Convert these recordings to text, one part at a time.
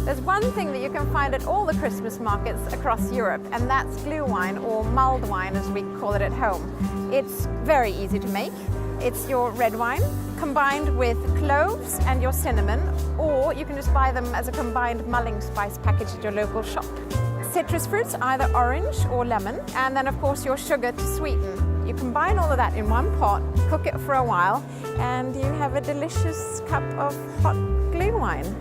There's one thing that you can find at all the Christmas markets across Europe, and that's glue wine, or mulled wine as we call it at home. It's very easy to make. It's your red wine combined with cloves and your cinnamon, or you can just buy them as a combined mulling spice package at your local shop. Citrus fruits, either orange or lemon, and then of course your sugar to sweeten. You combine all of that in one pot, cook it for a while, and you have a delicious cup of hot glue wine.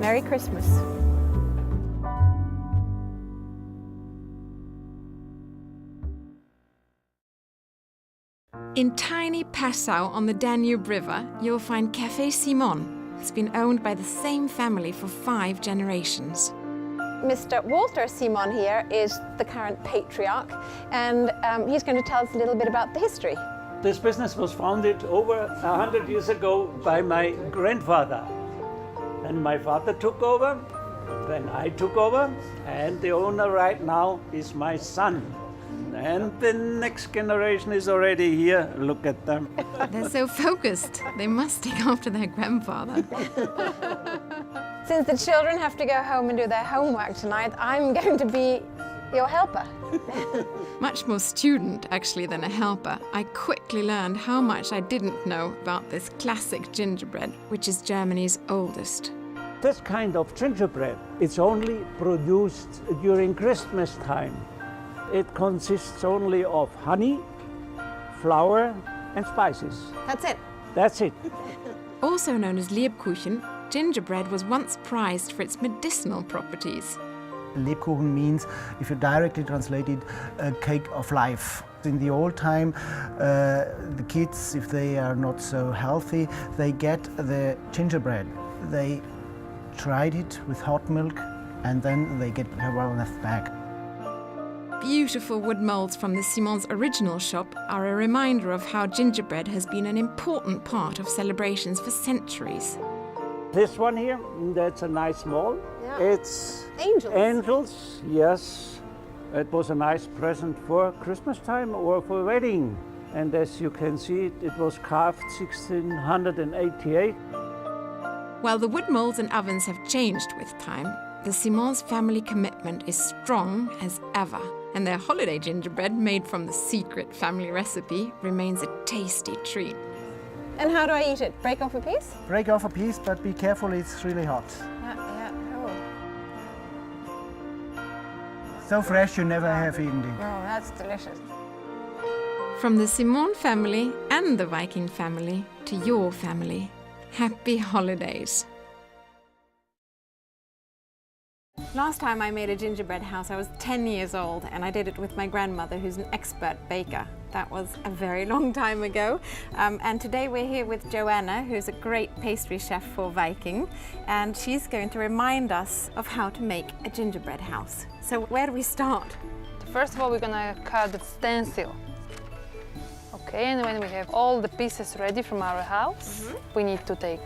Merry Christmas. In tiny Passau on the Danube River, you'll find Café Simon. It's been owned by the same family for 5 generations. Mr. Walter Simon here is the current patriarch, and he's going to tell us a little bit about the history. This business was founded over 100 years ago by my grandfather. And my father took over, then I took over, and the owner right now is my son. And the next generation is already here. Look at them. They're so focused. They must take after their grandfather. Since the children have to go home and do their homework tonight, I'm going to be your helper. Much more student, actually, than a helper. I quickly learned how much I didn't know about this classic gingerbread, which is Germany's oldest. This kind of gingerbread, it's only produced during Christmas time. It consists only of honey, flour and spices. That's it. That's it. Also known as Lebkuchen, gingerbread was once prized for its medicinal properties. Lebkuchen means, if you directly translate it, a cake of life. In the old time, the kids, if they are not so healthy, they get the gingerbread. They tried it with hot milk and then they get their wellness back. Beautiful wood molds from the Simon's original shop are a reminder of how gingerbread has been an important part of celebrations for centuries. This one here, that's a nice mold. Yeah. It's Angels. Angels, yes. It was a nice present for Christmas time or for wedding. And as you can see, it was carved 1688. While the wood molds and ovens have changed with time, the Simon's family commitment is strong as ever, and their holiday gingerbread, made from the secret family recipe, remains a tasty treat. And how do I eat it? Break off a piece? Break off a piece, but be careful, it's really hot. Yeah. Oh, So fresh you never have eaten it. that's delicious. From the Simon family and the Viking family to your family, happy holidays. Last time I made a gingerbread house, I was 10 years old, and I did it with my grandmother, who's an expert baker. That was a very long time ago. And today we're here with Joanna, who's a great pastry chef for Viking, and she's going to remind us of how to make a gingerbread house. So where do we start? First of all, we're gonna cut the stencil. Okay, and when we have all the pieces ready from our house, we need to take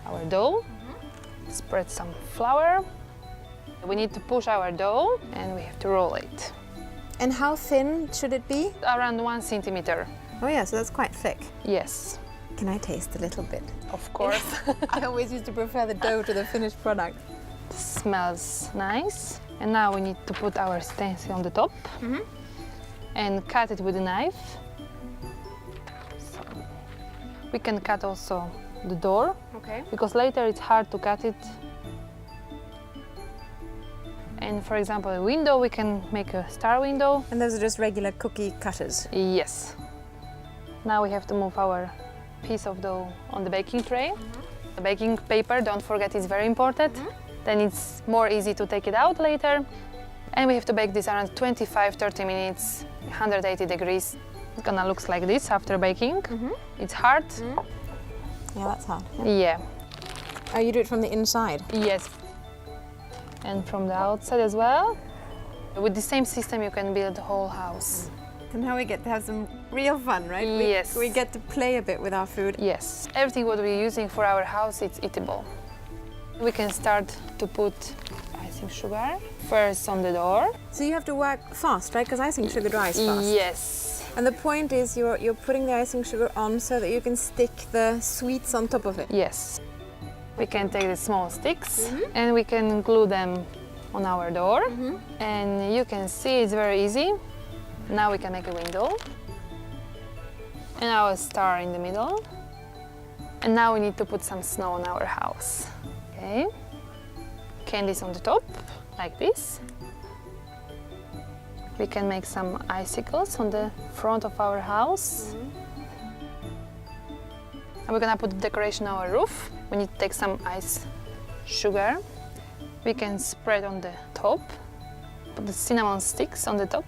our dough, spread some flour. We need to push our dough and we have to roll it. And how thin should it be? Around 1 centimeter. Oh yeah, so that's quite thick. Yes, Can I taste a little bit? of course. I always used to prefer the dough to the finished product. Smells nice. And now we need to put our stencil on the top and cut it with a knife. So we can cut also the door, Okay. because later it's hard to cut it. And for example, a window, we can make a star window. And those are just regular cookie cutters. Yes. Now we have to move our piece of dough on the baking tray. The baking paper, don't forget, is very important. Then it's more easy to take it out later. And we have to bake this around 25-30 minutes, 180 degrees. It's gonna look like this after baking. It's hard. Yeah, that's hard. Yeah. Oh, you do it from the inside? Yes. And from the outside as well. With the same system, you can build the whole house. And now we get to have some real fun, right? Yes. We get to play a bit with our food. Yes. Everything what we're using for our house, it's eatable. We can start to put icing sugar first on the door. So you have to work fast, right? Because icing sugar dries fast. Yes. And the point is you're putting the icing sugar on so that you can stick the sweets on top of it. Yes. We can take the small sticks and we can glue them on our door. And you can see it's very easy. Now we can make a window. And our star in the middle. And now we need to put some snow on our house. Okay. Candies on the top, like this. We can make some icicles on the front of our house. And we're gonna put the decoration on our roof. We need to take some ice sugar. We can spread on the top. Put the cinnamon sticks on the top.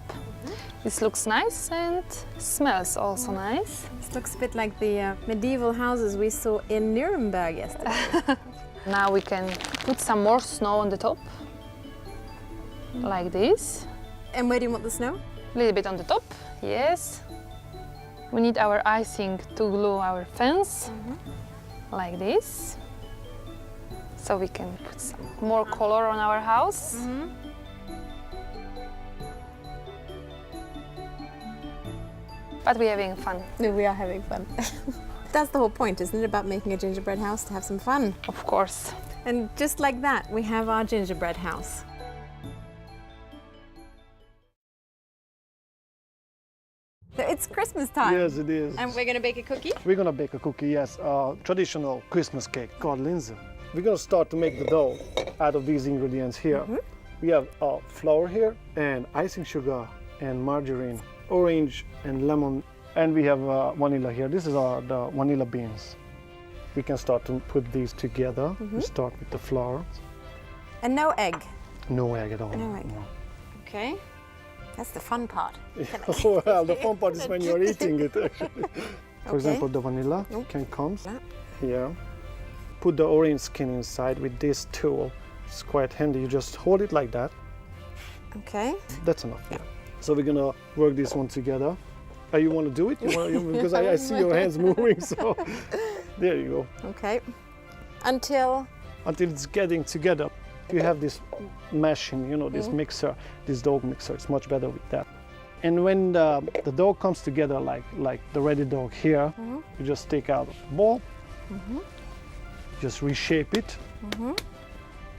This looks nice and smells also nice. This looks a bit like the medieval houses we saw in Nuremberg yesterday. Now we can put some more snow on the top, like this. And where do you want the snow? A little bit on the top, yes. We need our icing to glue our fence, like this. So we can put some more color on our house. But we're having fun. No, we are having fun. That's the whole point, isn't it, about making a gingerbread house, to have some fun? Of course. And just like that, we have our gingerbread house. So it's Christmas time. Yes, it is. And we're going to bake a cookie? We're gonna bake a cookie, yes, traditional Christmas cake called linzer. We're gonna start to make the dough out of these ingredients here. We have flour here and icing sugar and margarine, orange and lemon, and we have vanilla here. This is the vanilla beans. We can start to put these together. We start with the flour. And no egg? No egg at all. No egg. No. Okay. That's the fun part. Well, the fun part is when you're eating it, actually. For example, the vanilla can come here. Put the orange skin inside with this tool. It's quite handy. You just hold it like that. Okay. That's enough. Yeah. So we're gonna work this one together. You want to do it? Because I see your hands moving. So there you go. Okay. Until it's getting together. You have this mashing, you know, this mixer, this dough mixer. It's much better with that. And when the dough comes together, like the ready dough here, you just take out a ball, just reshape it,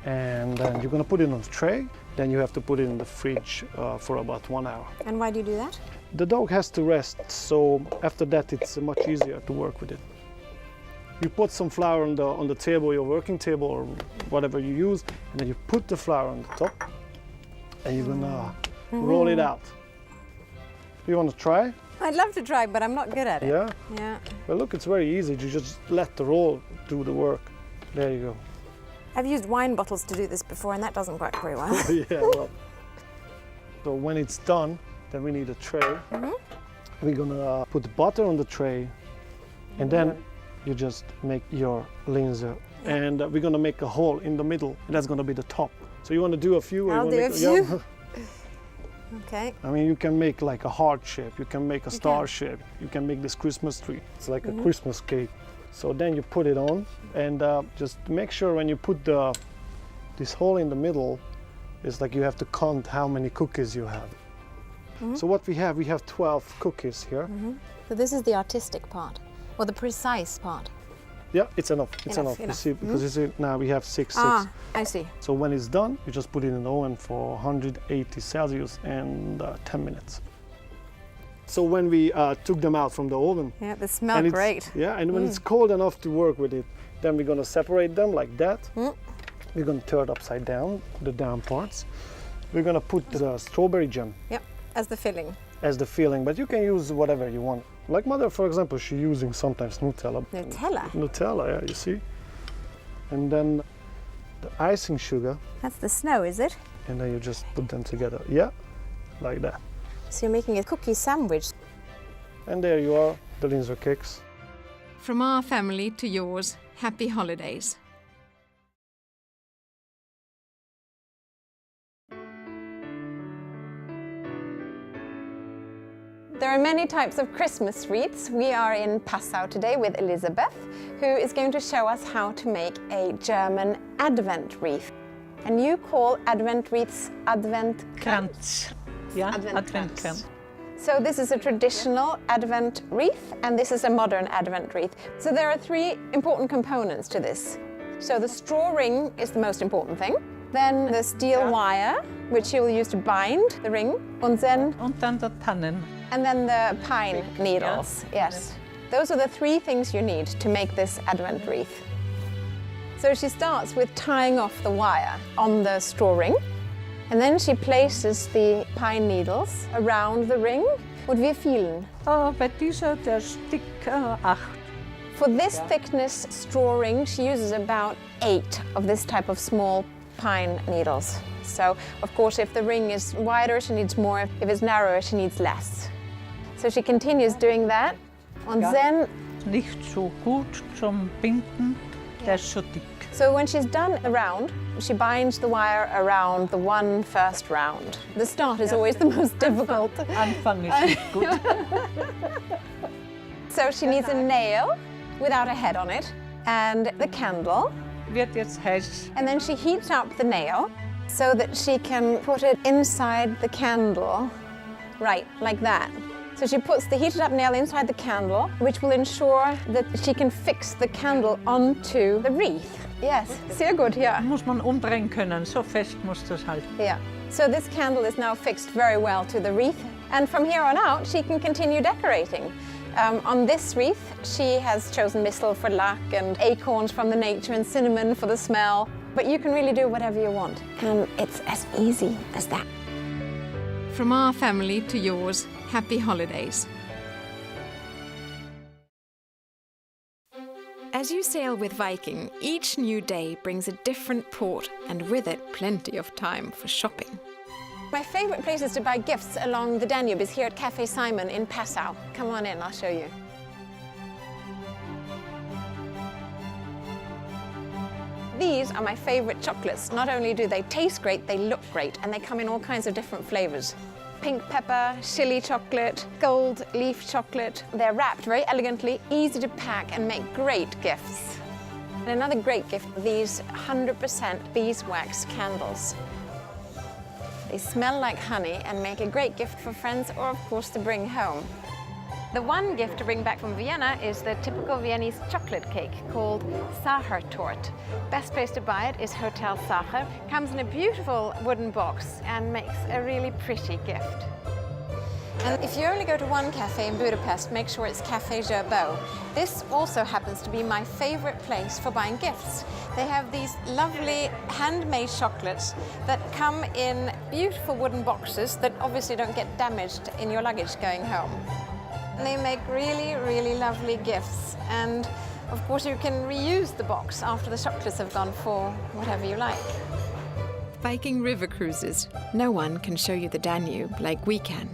and then you're gonna put it on the tray. Then you have to put it in the fridge for about 1 hour. And why do you do that? The dough has to rest, so after that it's much easier to work with it. You put some flour on the table, your working table or whatever you use, and then you put the flour on the top, and you're gonna roll it out. You want to try? I'd love to try, but I'm not good at it. Yeah? Yeah. Well, look, it's very easy. You just let the roll do the work. There you go. I've used wine bottles to do this before, and that doesn't work very well. Yeah, well. So when it's done, then we need a tray. We're gonna put the butter on the tray, and then you just make your linzer. And we're gonna make a hole in the middle, and that's gonna be the top. So you wanna do a few? I'll do a few. Okay. I mean, you can make like a heart shape, you can make a star shape, you can make this Christmas tree. It's like a Christmas cake. So then you put it on, and just make sure when you put this hole in the middle, it's like you have to count how many cookies you have. So what we have 12 cookies here. So this is the artistic part, or the precise part. Yeah, it's enough. It's enough. You see, because you see, now we have 6. I see. So when it's done, you just put it in the oven for 180 Celsius and 10 minutes. So when we took them out from the oven, Yeah, they smell great. Yeah, and when it's cold enough to work with it, then we're gonna separate them like that. We're gonna turn it upside down, the down parts. We're gonna put the strawberry jam Yep, as the filling. as the filling, but you can use whatever you want. Like mother, for example, she's using sometimes Nutella. Nutella? Nutella, yeah, you see? And then the icing sugar, That's the snow, is it? and then you just put them together. Yeah, like that. So you're making a cookie sandwich. And there you are, the linzer cakes. From our family to yours, happy holidays. There are many types of Christmas wreaths. We are in Passau today with Elizabeth, who is going to show us how to make a German Advent wreath. And you call Advent wreaths Advent Krantz. Yeah, Advent Advent krantz. krantz. So this is a traditional Advent wreath, and this is a modern Advent wreath. So there are 3 important components to this. So the straw ring is the most important thing. Then the steel wire, which you'll use to bind the ring. Und then the Tannen. and then the pine needles, yes. Those are the three things you need to make this Advent wreath. So she starts with tying off the wire on the straw ring, and then she places the pine needles around the ring. Und wie vielen? Bei dieser, der Stick 8. For this thickness straw ring, she uses about 8 of this type of small pine needles. So, of course, if the ring is wider, she needs more. If it's narrower, she needs less. So she continues doing that. Und then, Nicht so gut zum Binden, der ist so dick. so when she's done the round, she binds the wire around the one first round. The start is always the most difficult. Anfang ist nicht gut. So she needs a nail without a head on it and the candle. Wird jetzt heiß. And then she heats up the nail so that she can put it inside the candle, right, like that. So she puts the heated up nail inside the candle, which will ensure that she can fix the candle onto the wreath. Yes, sehr gut, yeah. Muss man umdrehen können, so fest muss das halten. Yeah. So this candle is now fixed very well to the wreath, and from here on out she can continue decorating. On this wreath, she has chosen mistle for luck and acorns from the nature and cinnamon for the smell. But you can really do whatever you want, and it's as easy as that. From our family to yours, happy holidays. As you sail with Viking, each new day brings a different port and with it plenty of time for shopping. My favourite places to buy gifts along the Danube is here at Cafe Simon in Passau. Come on in, I'll show you. These are my favourite chocolates. Not only do they taste great, they look great, and they come in all kinds of different flavours. Pink pepper, chili chocolate, gold leaf chocolate. They're wrapped very elegantly, easy to pack, and make great gifts. And another great gift, these 100% beeswax candles. They smell like honey and make a great gift for friends or, of course, to bring home. The one gift to bring back from Vienna is the typical Viennese chocolate cake called Sachertorte. Best place to buy it is Hotel Sacher. Comes in a beautiful wooden box and makes a really pretty gift. And if you only go to one cafe in Budapest, make sure it's Café Gerbeau. This also happens to be my favorite place for buying gifts. They have these lovely handmade chocolates that come in beautiful wooden boxes that obviously don't get damaged in your luggage going home. And they make really, really lovely gifts. And of course you can reuse the box after the chocolates have gone for whatever you like. Viking river cruises. No one can show you the Danube like we can.